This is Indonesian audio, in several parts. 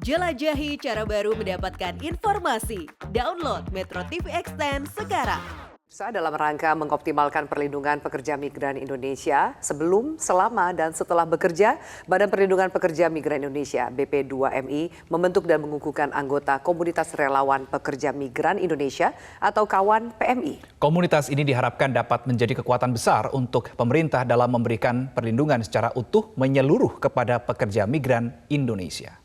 Jelajahi cara baru mendapatkan informasi. Download Metro TV Extend sekarang. Dalam rangka mengoptimalkan perlindungan pekerja migran Indonesia sebelum, selama, dan setelah bekerja, Badan Perlindungan Pekerja Migran Indonesia (BP2MI) membentuk dan mengukuhkan anggota Komunitas Relawan Pekerja Migran Indonesia atau KAWAN PMI. Komunitas ini diharapkan dapat menjadi kekuatan besar untuk pemerintah dalam memberikan perlindungan secara utuh menyeluruh kepada pekerja migran Indonesia.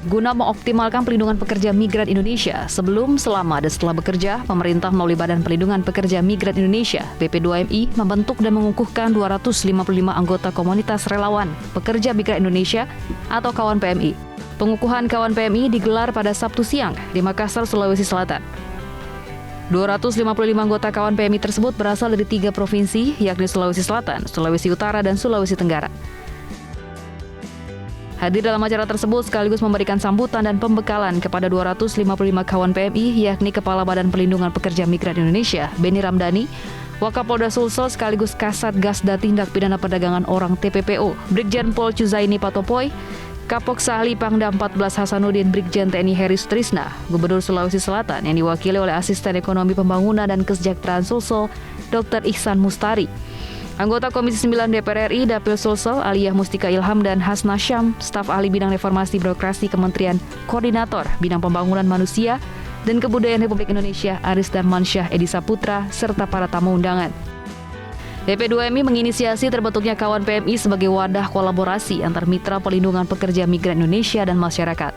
Guna mengoptimalkan perlindungan pekerja migran Indonesia sebelum, selama, dan setelah bekerja, pemerintah melalui Badan Perlindungan Pekerja Migran Indonesia (BP2MI) membentuk dan mengukuhkan 255 anggota Komunitas Relawan Pekerja Migran Indonesia atau KAWAN PMI. Pengukuhan KAWAN PMI digelar pada Sabtu siang di Makassar, Sulawesi Selatan. 255 anggota KAWAN PMI tersebut berasal dari 3 provinsi, yakni Sulawesi Selatan, Sulawesi Utara, dan Sulawesi Tenggara. Hadir dalam acara tersebut sekaligus memberikan sambutan dan pembekalan kepada 255 KAWAN PMI, yakni Kepala Badan Perlindungan Pekerja Migran Indonesia, Benny Ramdhani, Wakapolda Sulsel sekaligus Kasat Gasda Tindak Pidana Perdagangan Orang TPPO, Brigjen Pol Chuzaini Patopoy, Kapok Sahli Pangdam 14 Hasanuddin Brigjen TNI Heri Sutrisna, Gubernur Sulawesi Selatan yang diwakili oleh Asisten Ekonomi Pembangunan dan Kesejahteraan Sulsel, Dr. Ihsan Mustari. Anggota Komisi 9 DPR RI Dapil Sulsel, Aliyah Mustika Ilham dan Hasna Syam, staf ahli bidang reformasi birokrasi Kementerian Koordinator Bidang Pembangunan Manusia dan Kebudayaan Republik Indonesia Aris Darmansyah Edi Saputra, serta para tamu undangan. BP2MI menginisiasi terbentuknya KAWAN PMI sebagai wadah kolaborasi antar mitra perlindungan pekerja migran Indonesia dan masyarakat.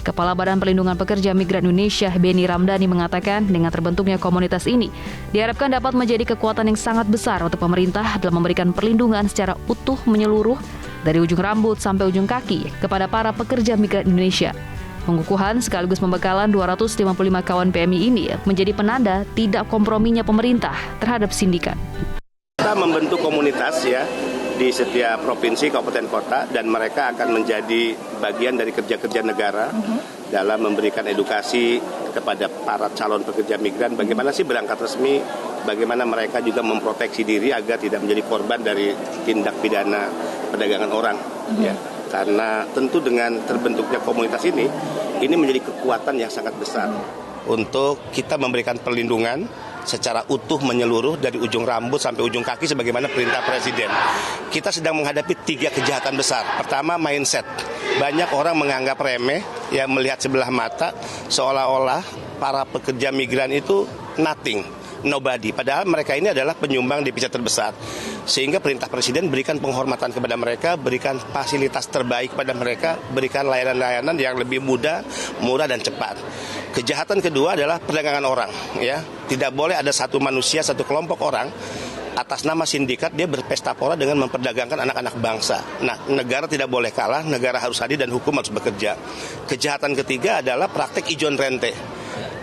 Kepala Badan Perlindungan Pekerja Migran Indonesia, Benny Ramdhani, mengatakan dengan terbentuknya komunitas ini diharapkan dapat menjadi kekuatan yang sangat besar untuk pemerintah dalam memberikan perlindungan secara utuh menyeluruh dari ujung rambut sampai ujung kaki kepada para pekerja migran Indonesia. Pengukuhan sekaligus pembekalan 255 KAWAN PMI ini menjadi penanda tidak komprominya pemerintah terhadap sindikat. Kita membentuk komunitas ya di setiap provinsi, kabupaten, kota, dan mereka akan menjadi bagian dari kerja-kerja negara dalam memberikan edukasi kepada para calon pekerja migran bagaimana sih berangkat resmi, bagaimana mereka juga memproteksi diri agar tidak menjadi korban dari tindak pidana perdagangan orang. Ya. Karena tentu dengan terbentuknya komunitas ini menjadi kekuatan yang sangat besar untuk kita memberikan perlindungan secara utuh menyeluruh dari ujung rambut sampai ujung kaki sebagaimana perintah Presiden. Kita sedang menghadapi 3 kejahatan besar. Pertama, mindset. Banyak orang menganggap remeh, yang melihat sebelah mata seolah-olah para pekerja migran itu nothing, nobody. Padahal mereka ini adalah penyumbang devisa terbesar. Sehingga perintah Presiden berikan penghormatan kepada mereka, berikan fasilitas terbaik kepada mereka, berikan layanan-layanan yang lebih mudah, murah, dan cepat. Kejahatan kedua adalah perdagangan orang. Ya, tidak boleh ada satu manusia, satu kelompok orang atas nama sindikat dia berpesta pora dengan memperdagangkan anak-anak bangsa. Nah, negara tidak boleh kalah, negara harus hadir dan hukum harus bekerja. Kejahatan ketiga adalah praktek ijon rente.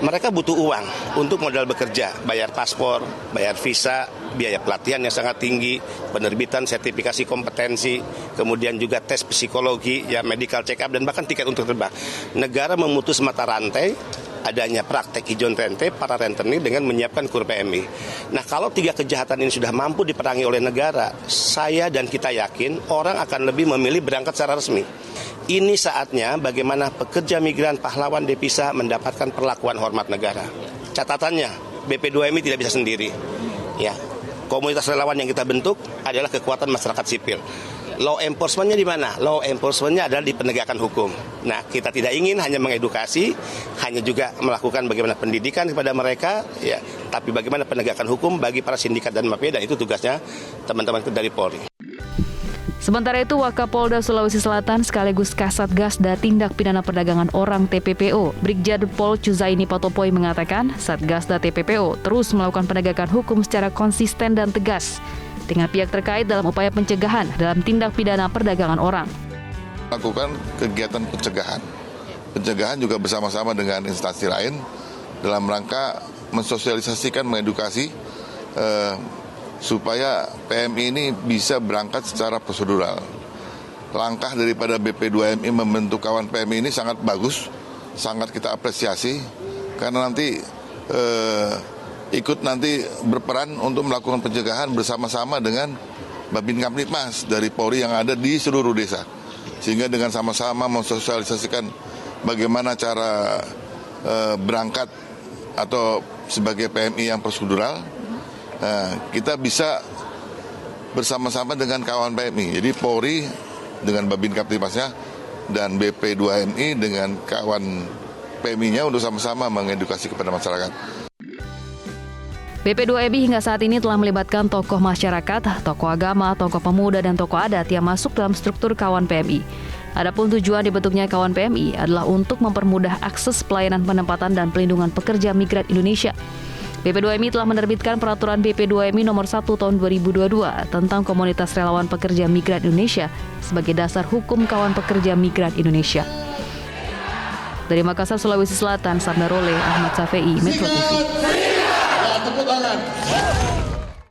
Mereka butuh uang untuk modal bekerja, bayar paspor, bayar visa, biaya pelatihan yang sangat tinggi, penerbitan sertifikasi kompetensi, kemudian juga tes psikologi, ya medical check up, dan bahkan tiket untuk terbang. Negara memutus mata rantai adanya praktek ijon rente para rentenir dengan menyiapkan KUR PMI. Nah, kalau 3 kejahatan ini sudah mampu diperangi oleh negara, saya dan kita yakin orang akan lebih memilih berangkat secara resmi. Ini saatnya bagaimana pekerja migran pahlawan devisa mendapatkan perlakuan hormat negara. Catatannya, BP2MI tidak bisa sendiri. Ya, komunitas relawan yang kita bentuk adalah kekuatan masyarakat sipil. Law enforcement-nya di mana? Law enforcement-nya adalah di penegakan hukum. Nah, kita tidak ingin hanya mengedukasi, hanya juga melakukan bagaimana pendidikan kepada mereka, ya, tapi bagaimana penegakan hukum bagi para sindikat dan mafia, dan itu tugasnya teman-teman dari Polri. Sementara itu, Wakapolda Sulawesi Selatan sekaligus Kasat Gasda Tindak Pidana Perdagangan Orang TPPO, Brigjen Pol Chuzaini Patopoy mengatakan Satgasda TPPO terus melakukan penegakan hukum secara konsisten dan tegas dengan pihak terkait dalam upaya pencegahan dalam tindak pidana perdagangan orang. Lakukan kegiatan pencegahan. Pencegahan juga bersama-sama dengan instansi lain dalam rangka mensosialisasikan, mengedukasi supaya PMI ini bisa berangkat secara prosedural. Langkah daripada BP2MI membentuk KAWAN PMI ini sangat bagus, sangat kita apresiasi, karena nanti ikut nanti berperan untuk melakukan pencegahan bersama-sama dengan Babin Kamtipmas dari Polri yang ada di seluruh desa. Sehingga dengan sama-sama mensosialisasikan bagaimana cara berangkat atau sebagai PMI yang prosedural, kita bisa bersama-sama dengan kawan PMI. Jadi Polri dengan Babin Kamtipmasnya dan BP2MI dengan kawan PMI-nya untuk sama-sama mengedukasi kepada masyarakat. BP2MI hingga saat ini telah melibatkan tokoh masyarakat, tokoh agama, tokoh pemuda, dan tokoh adat yang masuk dalam struktur kawan PMI. Adapun tujuan dibentuknya kawan PMI adalah untuk mempermudah akses pelayanan penempatan dan pelindungan pekerja migran Indonesia. BP2MI telah menerbitkan peraturan BP2MI nomor 1 tahun 2022 tentang komunitas relawan pekerja migran Indonesia sebagai dasar hukum kawan pekerja migran Indonesia. Dari Makassar, Sulawesi Selatan, Sabda Role, Ahmad Safei, Metro TV. Tepuk tangan.